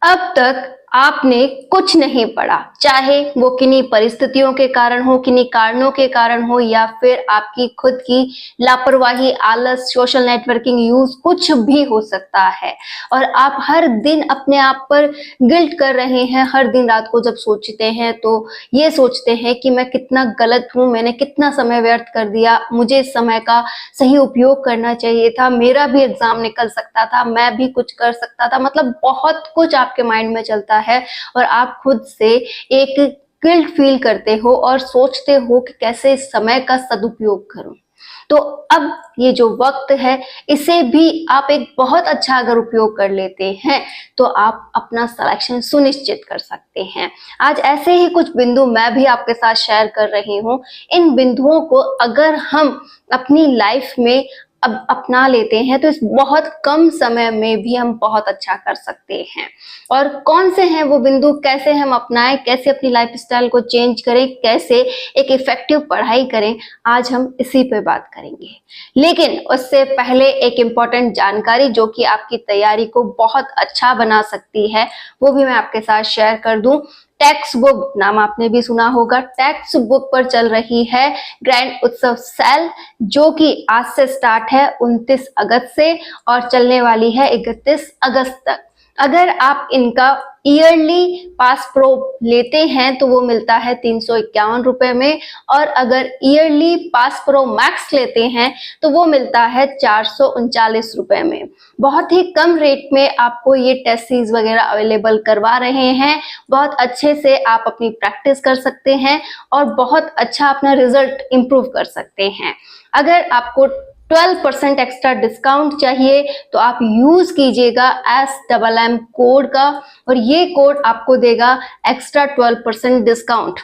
अब तक आपने कुछ नहीं पढ़ा, चाहे वो किन्हीं परिस्थितियों के कारण हो, किन्हीं कारणों के कारण हो, या फिर आपकी खुद की लापरवाही, आलस, सोशल नेटवर्किंग यूज, कुछ भी हो सकता है। और आप हर दिन अपने आप पर गिल्ट कर रहे हैं। हर दिन रात को जब सोचते हैं तो ये सोचते हैं कि मैं कितना गलत हूँ, मैंने कितना समय व्यर्थ कर दिया, मुझे इस समय का सही उपयोग करना चाहिए था, मेरा भी एग्जाम निकल सकता था, मैं भी कुछ कर सकता था। मतलब बहुत कुछ आपके माइंड में चलता है और आप खुद से एक गिल्ट फील करते हो और सोचते हो कि कैसे इस समय का सदुपयोग करूं। तो अब ये जो वक्त है, इसे भी आप एक बहुत अच्छा अगर उपयोग कर लेते हैं तो आप अपना सिलेक्शन सुनिश्चित कर सकते हैं। आज ऐसे ही कुछ बिंदु मैं भी आपके साथ शेयर कर रही हूँ। इन बिंदुओं को अगर हम अपनी लाइफ में अब अपना लेते हैं तो इस बहुत कम समय में भी हम बहुत अच्छा कर सकते हैं। और कौन से हैं वो बिंदु, कैसे हम अपनाएं, कैसे अपनी लाइफस्टाइल को चेंज करें, कैसे एक इफेक्टिव पढ़ाई करें, आज हम इसी पे बात करेंगे। लेकिन उससे पहले एक इम्पोर्टेंट जानकारी जो कि आपकी तैयारी को बहुत अच्छा बना सकती है, वो भी मैं आपके साथ शेयर कर दूं। टेक्स्ट बुक नाम आपने भी सुना होगा। टेक्स्ट बुक पर चल रही है ग्रैंड उत्सव सेल, जो कि आज से स्टार्ट है 29 अगस्त से और चलने वाली है 31 अगस्त तक। अगर आप इनका ईयरली पास प्रो लेते हैं तो वो मिलता है 351 रुपए में, और अगर ईयरली पास प्रो मैक्स लेते हैं तो वो मिलता है 439 रुपए में। बहुत ही कम रेट में आपको ये टेस्ट सीरीज वगैरह अवेलेबल करवा रहे हैं। बहुत अच्छे से आप अपनी प्रैक्टिस कर सकते हैं और बहुत अच्छा अपना रिजल्ट इंप्रूव कर सकते हैं। अगर आपको 12% एक्स्ट्रा डिस्काउंट चाहिए तो आप यूज कीजिएगा SMM कोड का, और ये कोड आपको देगा एक्स्ट्रा 12% डिस्काउंट।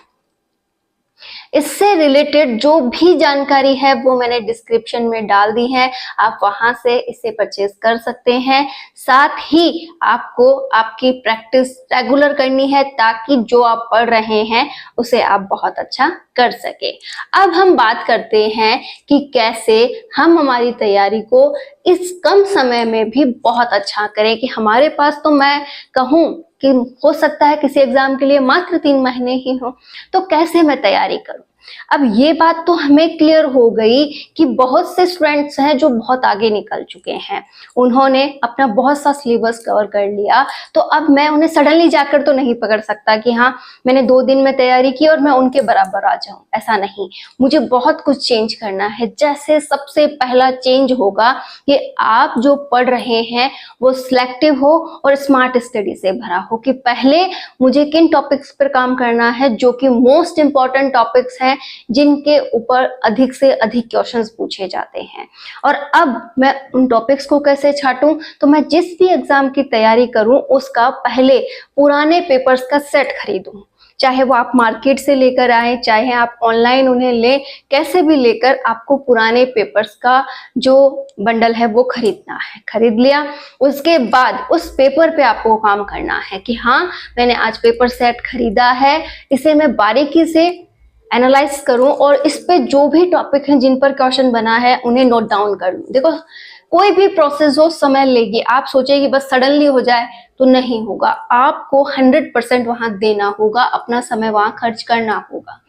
इससे रिलेटेड जो भी जानकारी है वो मैंने डिस्क्रिप्शन में डाल दी है, आप वहां से इसे परचेज कर सकते हैं। साथ ही आपको आपकी प्रैक्टिस रेगुलर करनी है ताकि जो आप पढ़ रहे हैं उसे आप बहुत अच्छा कर सके। अब हम बात करते हैं कि कैसे हम हमारी तैयारी को इस कम समय में भी बहुत अच्छा करें, कि हमारे पास तो मैं कहूँ कि हो सकता है किसी एग्जाम के लिए मात्र 3 महीने ही हो, तो कैसे मैं तैयारी करूं। अब ये बात तो हमें क्लियर हो गई कि बहुत से स्टूडेंट्स हैं जो बहुत आगे निकल चुके हैं, उन्होंने अपना बहुत सा सिलेबस कवर कर लिया, तो अब मैं उन्हें सडनली जाकर तो नहीं पकड़ सकता कि हाँ मैंने 2 दिन में तैयारी की और मैं उनके बराबर आ जाऊं। ऐसा नहीं, मुझे बहुत कुछ चेंज करना है। जैसे सबसे पहला चेंज होगा कि आप जो पढ़ रहे हैं वो सिलेक्टिव हो और स्मार्ट स्टडी से भरा हो, कि पहले मुझे किन टॉपिक्स पर काम करना है जो कि मोस्ट इंपॉर्टेंट टॉपिक्स हैं, जिनके ऊपर अधिक से अधिक क्वेश्चंस पूछे जाते हैं। और अब मैं उन टॉपिक्स को कैसे छांटूं, तो मैं जिस भी एग्जाम की तैयारी करूं उसका पहले पुराने पेपर्स का सेट खरीदूं, चाहे वो आप मार्केट से लेकर आए, चाहे आप ऑनलाइन उन्हें लें, कैसे भी लेकर आपको पुराने पेपर्स का जो बंडल है वो खरीदना है। खरीद लिया, उसके बाद उस पेपर पे आपको काम करना है कि हाँ मैंने आज पेपर सेट खरीदा है, इसे मैं बारीकी से एनालाइज करूं और इस पे जो भी टॉपिक हैं जिन पर क्वेश्चन बना है उन्हें नोट डाउन कर लूं। देखो कोई भी प्रोसेस हो समय लेगी, आप सोचिए कि बस सडनली हो जाए तो नहीं होगा, आपको 100% वहां देना होगा, अपना समय वहां खर्च करना होगा।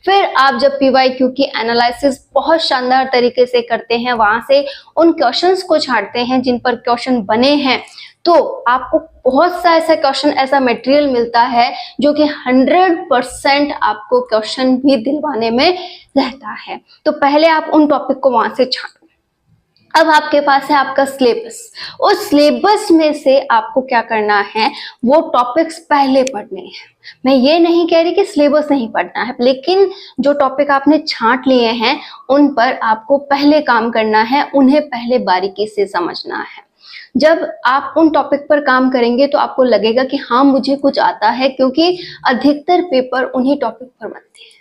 फिर आप जब PYQ की एनालिसिस बहुत शानदार तरीके से करते हैं, वहां से उन क्वेश्चंस को छांटते हैं जिन पर क्वेश्चन बने हैं, तो आपको बहुत सा ऐसा क्वेश्चन, ऐसा मटेरियल मिलता है जो कि 100% आपको क्वेश्चन भी दिलवाने में रहता है। तो पहले आप उन टॉपिक को वहां से छांटो। अब आपके पास है आपका सिलेबस, उस सिलेबस में से आपको क्या करना है, वो टॉपिक्स पहले पढ़ने हैं। मैं ये नहीं कह रही कि सिलेबस नहीं पढ़ना है, लेकिन जो टॉपिक आपने छांट लिए हैं उन पर आपको पहले काम करना है, उन्हें पहले बारीकी से समझना है। जब आप उन टॉपिक पर काम करेंगे तो आपको लगेगा कि हाँ मुझे कुछ आता है, क्योंकि अधिकतर पेपर उन्हीं टॉपिक पर बनते हैं।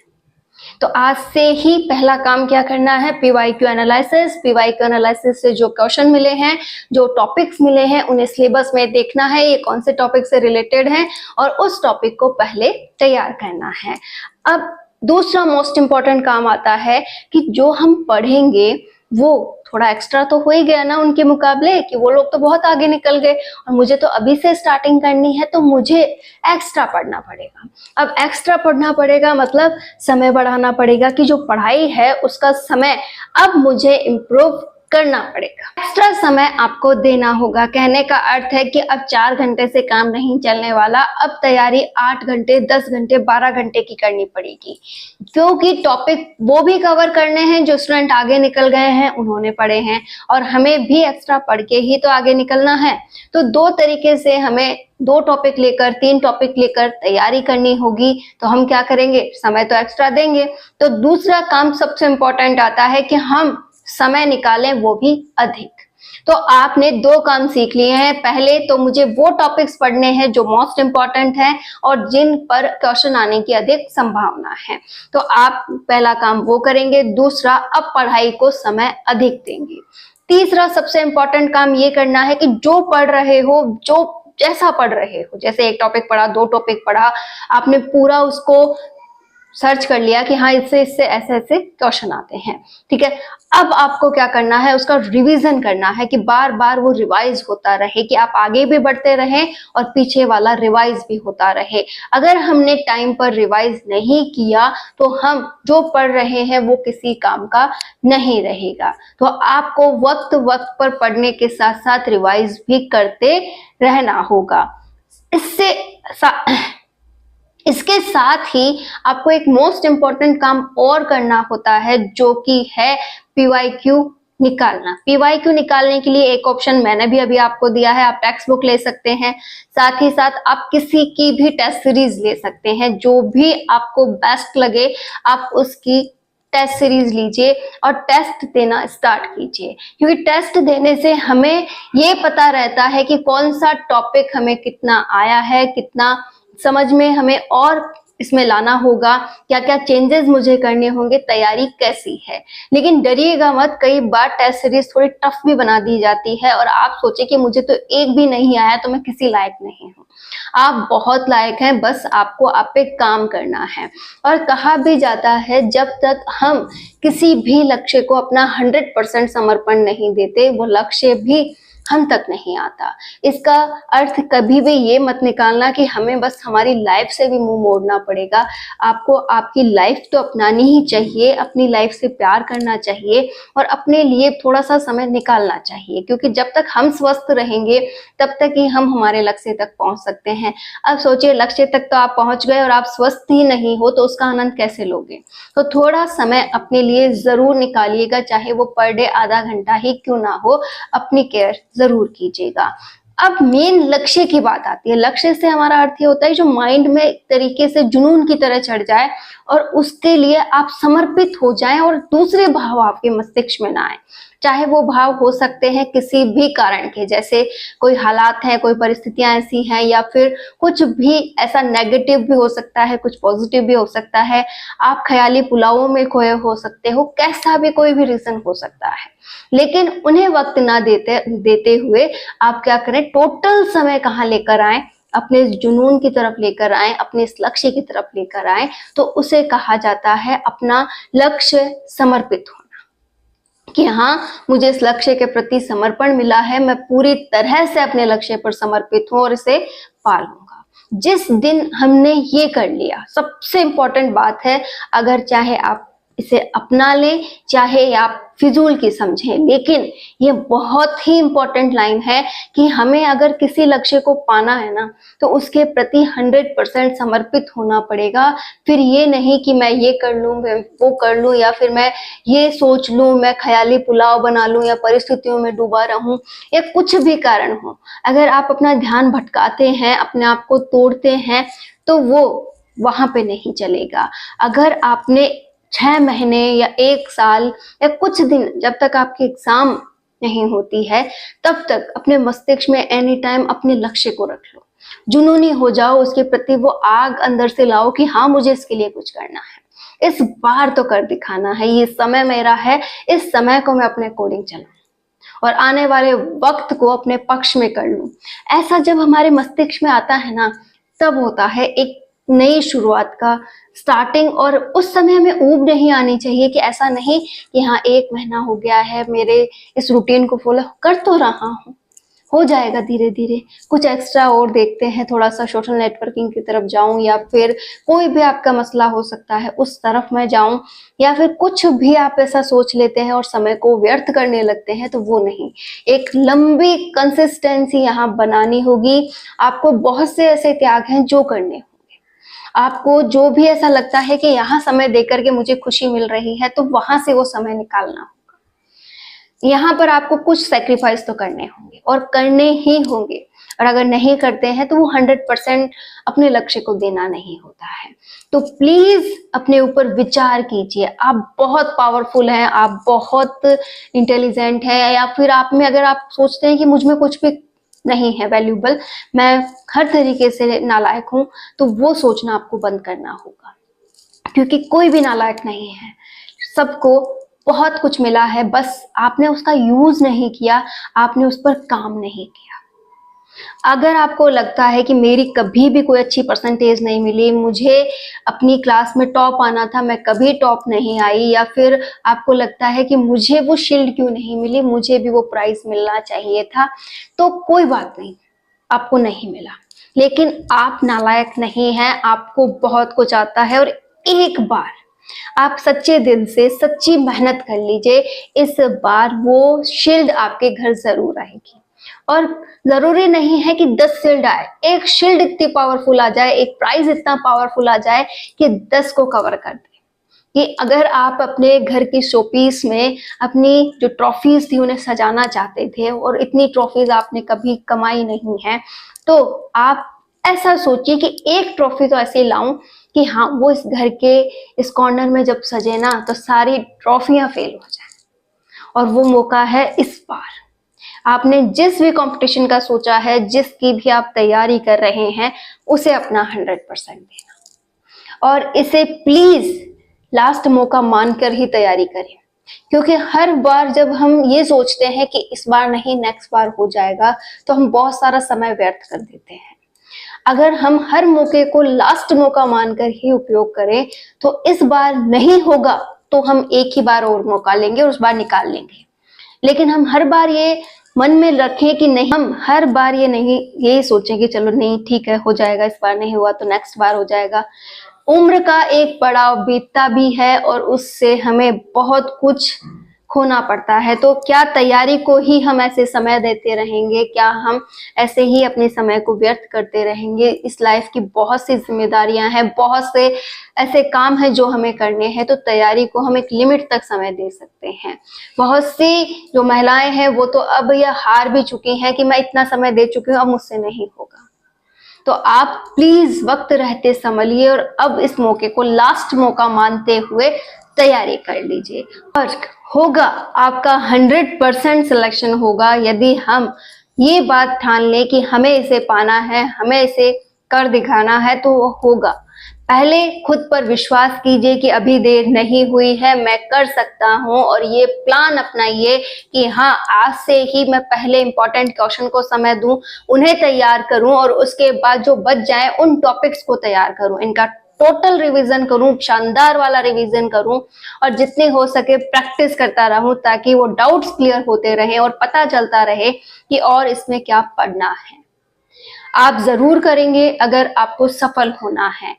तो आज से ही पहला काम क्या करना है, PYQ एनालिसिस। PYQ एनालिसिस से जो क्वेश्चन मिले हैं, जो टॉपिक्स मिले हैं, उन्हें सिलेबस में देखना है ये कौन से टॉपिक से रिलेटेड हैं और उस टॉपिक को पहले तैयार करना है। अब दूसरा मोस्ट इंपॉर्टेंट काम आता है कि जो हम पढ़ेंगे वो थोड़ा एक्स्ट्रा तो हो ही गया ना उनके मुकाबले, कि वो लोग तो बहुत आगे निकल गए और मुझे तो अभी से स्टार्टिंग करनी है, तो मुझे एक्स्ट्रा पढ़ना पड़ेगा। अब एक्स्ट्रा पढ़ना पड़ेगा मतलब समय बढ़ाना पड़ेगा, कि जो पढ़ाई है उसका समय अब मुझे इम्प्रूव करना पड़ेगा, एक्स्ट्रा समय आपको देना होगा। कहने का अर्थ है कि अब 4 घंटे से काम नहीं चलने वाला, अब तैयारी 8 घंटे, 10 घंटे, 12 घंटे की करनी पड़ेगी, क्योंकि टॉपिक वो भी कवर करने हैं जो स्टूडेंट आगे निकल गए हैं, उन्होंने पढ़े हैं, और हमें भी एक्स्ट्रा पढ़ के ही तो आगे निकलना है। तो 2 तरीके से हमें 2 टॉपिक लेकर, 3 टॉपिक लेकर तैयारी करनी होगी। तो हम क्या करेंगे, समय तो एक्स्ट्रा देंगे। तो दूसरा काम सबसे इंपॉर्टेंट आता है कि हम समय निकालें, वो भी अधिक। तो आपने 2 काम सीख लिए हैं। पहले तो मुझे वो टॉपिक्स पढ़ने हैं जो मोस्ट इंपॉर्टेंट हैं और जिन पर क्वेश्चन आने की अधिक संभावना है। तो आप पहला काम वो करेंगे। दूसरा, अब पढ़ाई को समय अधिक देंगे। तीसरा सबसे इंपॉर्टेंट काम ये करना है कि जो पढ़ रहे हो, जो जैसा पढ़ रहे हो, जैसे एक टॉपिक पढ़ा, 2 टॉपिक पढ़ा, आपने पूरा उसको सर्च कर लिया कि हाँ इससे इससे ऐसे ऐसे क्वेश्चन आते हैं, ठीक है। अब आपको क्या करना है, उसका रिवीजन करना है, कि बार बार वो रिवाइज होता रहे, कि आप आगे भी बढ़ते रहें और पीछे वाला रिवाइज भी होता रहे। अगर हमने टाइम पर रिवाइज नहीं किया तो हम जो पढ़ रहे हैं वो किसी काम का नहीं रहेगा। तो आपको वक्त वक्त पर पढ़ने के साथ साथ रिवाइज भी करते रहना होगा। इसके साथ ही आपको एक मोस्ट इंपॉर्टेंट काम और करना होता है, जो कि है पीवाईक्यू निकालना। पीवाईक्यू निकालने के लिए एक ऑप्शन मैंने भी अभी आपको दिया है, आप टेक्स्ट बुक ले सकते हैं, साथ ही साथ आप किसी की भी टेस्ट सीरीज ले सकते हैं, जो भी आपको बेस्ट लगे आप उसकी टेस्ट सीरीज लीजिए और टेस्ट देना स्टार्ट कीजिए। क्योंकि टेस्ट देने से हमें ये पता रहता है कि कौन सा टॉपिक हमें कितना आया है, कितना समझ में हमें और इसमें लाना होगा, क्या क्या चेंजेस मुझे करने होंगे, तैयारी कैसी है। लेकिन डरिएगा मत, कई बार टेस्ट सीरीज थोड़ी टफ भी बना दी जाती है और आप सोचे कि मुझे तो एक भी नहीं आया तो मैं किसी लायक नहीं हूँ। आप बहुत लायक हैं, बस आपको आप पे काम करना है। और कहा भी जाता है, जब तक हम किसी भी लक्ष्य को अपना 100% समर्पण नहीं देते, वो लक्ष्य भी हम तक नहीं आता। इसका अर्थ कभी भी ये मत निकालना कि हमें बस हमारी लाइफ से भी मुंह मोड़ना पड़ेगा। आपको आपकी लाइफ तो अपनानी ही चाहिए, अपनी लाइफ से प्यार करना चाहिए और अपने लिए थोड़ा सा समय निकालना चाहिए, क्योंकि जब तक हम स्वस्थ रहेंगे तब तक ही हम हमारे लक्ष्य तक पहुंच सकते हैं। अब सोचिए, लक्ष्य तक तो आप पहुंच गए और आप स्वस्थ ही नहीं हो तो उसका आनंद कैसे लोगे। तो थोड़ा समय अपने लिए जरूर निकालिएगा, चाहे वो पर डे आधा घंटा ही क्यों ना हो, अपनी केयर जरूर कीजिएगा। अब मेन लक्ष्य की बात आती है। लक्ष्य से हमारा अर्थ ये होता है जो माइंड में एक तरीके से जुनून की तरह चढ़ जाए और उसके लिए आप समर्पित हो जाएं और दूसरे भाव आपके मस्तिष्क में ना आए। चाहे वो भाव हो सकते हैं किसी भी कारण के, जैसे कोई हालात हैं, कोई परिस्थितियां ऐसी हैं, या फिर कुछ भी ऐसा नेगेटिव भी हो सकता है, कुछ पॉजिटिव भी हो सकता है, आप ख्याली पुलावों में खोए हो सकते हो, कैसा भी कोई भी रीजन हो सकता है। लेकिन उन्हें वक्त ना देते हुए आप क्या करें, टोटल समय कहाँ लेकर आए, अपने जुनून की तरफ लेकर आए, अपने इस लक्ष्य की तरफ लेकर आए। तो उसे कहा जाता है अपना लक्ष्य समर्पित होना, कि हाँ मुझे इस लक्ष्य के प्रति समर्पण मिला है, मैं पूरी तरह से अपने लक्ष्य पर समर्पित हूँ और इसे पालूंगा। जिस दिन हमने ये कर लिया, सबसे इंपॉर्टेंट बात है, अगर चाहे आप इसे अपना लें चाहे आप फिजूल की समझें, लेकिन ये बहुत ही इंपॉर्टेंट लाइन है कि हमें अगर किसी लक्ष्य को पाना है ना तो उसके प्रति 100% समर्पित होना पड़ेगा। फिर ये नहीं कि मैं ये कर लूं, मैं वो कर लूं, या फिर मैं ये सोच लूं, मैं ख्याली पुलाव बना लूं, या परिस्थितियों में डूबा रहूं, या कुछ भी कारण हो। अगर आप अपना ध्यान भटकाते हैं, अपने आप को तोड़ते हैं, तो वो वहां पे नहीं चलेगा। अगर आपने 6 महीने या 1 साल या कुछ दिन, जब तक आपकी एग्जाम नहीं होती है तब तक अपने मस्तिष्क में एनी टाइम अपने लक्ष्य को रख लो, जुनूनी हो जाओ उसके प्रति, वो आग अंदर से लाओ कि हाँ मुझे इसके लिए कुछ करना है, इस बार तो कर दिखाना है, ये समय मेरा है, इस समय को मैं अपने अकॉर्डिंग चलाऊं और आने वाले वक्त को अपने पक्ष में कर लूं। ऐसा जब हमारे मस्तिष्क में आता है ना, तब होता है एक नई शुरुआत का स्टार्टिंग। और उस समय हमें ऊब नहीं आनी चाहिए कि ऐसा नहीं कि हाँ 1 महीना हो गया है मेरे इस रूटीन को फॉलो कर तो रहा हूँ, हो जाएगा धीरे धीरे। कुछ एक्स्ट्रा और देखते हैं, थोड़ा सा सोशल नेटवर्किंग की तरफ जाऊं, या फिर कोई भी आपका मसला हो सकता है उस तरफ मैं जाऊं, या फिर कुछ भी आप ऐसा सोच लेते हैं और समय को व्यर्थ करने लगते हैं, तो वो नहीं। एक लंबी कंसिस्टेंसी यहाँ बनानी होगी। आपको बहुत से ऐसे त्याग हैं जो करने होंगे। आपको जो भी ऐसा लगता है कि यहाँ समय देकर के मुझे खुशी मिल रही है, तो वहां से वो समय निकालना होगा। यहाँ पर आपको कुछ सेक्रीफाइस तो करने होंगे और करने ही होंगे। और अगर नहीं करते हैं तो वो 100% अपने लक्ष्य को देना नहीं होता है। तो प्लीज अपने ऊपर विचार कीजिए। आप बहुत पावरफुल हैं, आप बहुत इंटेलिजेंट हैं, या फिर आप में अगर आप सोचते हैं कि मुझ में कुछ भी नहीं है वैल्यूबल, मैं हर तरीके से नालायक हूं, तो वो सोचना आपको बंद करना होगा। क्योंकि कोई भी नालायक नहीं है, सबको बहुत कुछ मिला है, बस आपने उसका यूज नहीं किया, आपने उस पर काम नहीं किया। अगर आपको लगता है कि मेरी कभी भी कोई अच्छी परसेंटेज नहीं मिली, मुझे अपनी क्लास में टॉप आना था, मैं कभी टॉप नहीं आई, या फिर आपको लगता है कि मुझे वो शील्ड क्यों नहीं मिली, मुझे भी वो प्राइज मिलना चाहिए था, तो कोई बात नहीं, आपको नहीं मिला। लेकिन आप नालायक नहीं हैं, आपको बहुत कुछ आता है। और एक बार आप सच्चे दिल से सच्ची मेहनत कर लीजिए, इस बार वो शील्ड आपके घर जरूर आएगी। और जरूरी नहीं है कि 10 शील्ड आए, एक शील्ड इतनी पावरफुल आ जाए, एक प्राइज इतना पावरफुल आ जाए कि 10 को कवर कर दे। कि अगर आप अपने घर की शोपीस में अपनी जो ट्रॉफीज थी उन्हें सजाना चाहते थे, और इतनी ट्रॉफीज आपने कभी कमाई नहीं है, तो आप ऐसा सोचिए कि एक ट्रॉफी तो ऐसे लाऊं कि हाँ वो इस घर के इस कॉर्नर में जब सजे ना, तो सारी ट्रॉफियां फेल हो जाए। और वो मौका है इस बार। आपने जिस भी कंपटीशन का सोचा है, जिसकी भी आप तैयारी कर रहे हैं, उसे अपना 100% देना। और इसे प्लीज लास्ट मौका मानकर ही तैयारी करें। क्योंकि हर बार जब हम ये सोचते हैं कि इस बार नहीं नेक्स्ट बार हो जाएगा, तो हम बहुत सारा समय व्यर्थ कर देते हैं। अगर हम हर मौके को लास्ट मौका मानकर ही उपयोग करें, तो इस बार नहीं होगा तो हम एक ही बार और मौका लेंगे और उस बार निकाल लेंगे। लेकिन हम हर बार ये मन में रखें कि नहीं, हम हर बार ये नहीं यही सोचें कि चलो नहीं ठीक है हो जाएगा, इस बार नहीं हुआ तो नेक्स्ट बार हो जाएगा। उम्र का एक पड़ाव बीतता भी है और उससे हमें बहुत कुछ खोना पड़ता है। तो क्या तैयारी को ही हम ऐसे समय देते रहेंगे? क्या हम ऐसे ही अपने समय को व्यर्थ करते रहेंगे? इस लाइफ की बहुत सी जिम्मेदारियां हैं, बहुत से ऐसे काम हैं जो हमें करने हैं, तो तैयारी को हम एक लिमिट तक समय दे सकते हैं। बहुत सी जो महिलाएं हैं वो तो अब यह हार भी चुकी हैं कि मैं इतना समय दे चुकी हूँ, अब मुझसे नहीं होगा। तो आप प्लीज वक्त रहते संभलिए और अब इस मौके को लास्ट मौका मानते हुए तैयारी कर लीजिए। और होगा आपका 100% सिलेक्शन होगा, यदि हम ये बात ठान लें कि हमें इसे पाना है, हमें इसे कर दिखाना है, तो वो होगा। पहले खुद पर विश्वास कीजिए कि अभी देर नहीं हुई है, मैं कर सकता हूं। और ये प्लान अपनाइए कि हाँ आज से ही मैं पहले इंपॉर्टेंट क्वेश्चन को समय दूं, उन्हें तैयार करूं, और उसके बाद जो बच जाए उन टॉपिक्स को तैयार करूं, इनका टोटल रिवीजन करूं, शानदार वाला रिवीजन करूं, और जितने हो सके प्रैक्टिस करता रहूं, ताकि वो डाउट्स क्लियर होते रहे और पता चलता रहे कि और इसमें क्या पढ़ना है। आप जरूर करेंगे अगर आपको सफल होना है।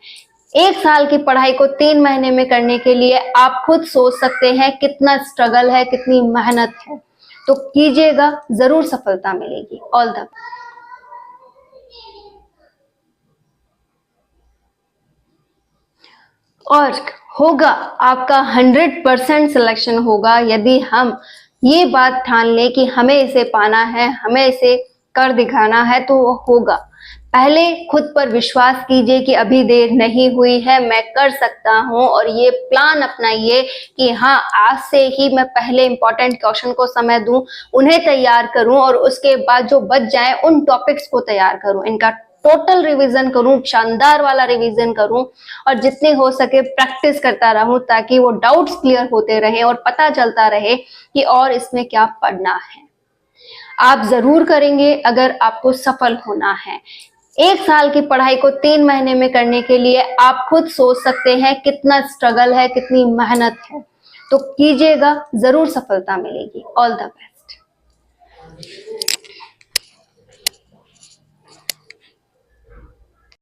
1 साल की पढ़ाई को 3 महीने में करने के लिए आप खुद सोच सकते हैं कितना स्ट्रगल है, कितनी मेहनत है। तो कीजिएगा, जरूर सफलता मिलेगी। ऑल द और होगा आपका 100% सिलेक्शन होगा, यदि हम ये बात ठान लें कि हमें इसे पाना है, हमें इसे कर दिखाना है, तो वो होगा। पहले खुद पर विश्वास कीजिए कि अभी देर नहीं हुई है, मैं कर सकता हूं, और ये प्लान अपनाइए कि हाँ आज से ही मैं पहले इंपॉर्टेंट क्वेश्चन को समय दूं, उन्हें तैयार करूं, और उसके बाद जो बच जाए उन टॉपिक्स को तैयार करूं, इनका टोटल रिवीजन करूं, शानदार वाला रिवीजन करूं, और जितने हो सके प्रैक्टिस करता रहूं, ताकि वो डाउट्स क्लियर होते रहे और पता चलता रहे कि और इसमें क्या पढ़ना है। आप जरूर करेंगे अगर आपको सफल होना है। एक साल की पढ़ाई को 3 महीने में करने के लिए आप खुद सोच सकते हैं कितना स्ट्रगल है, कितनी मेहनत है। तो कीजिएगा, जरूर सफलता मिलेगी। All the best.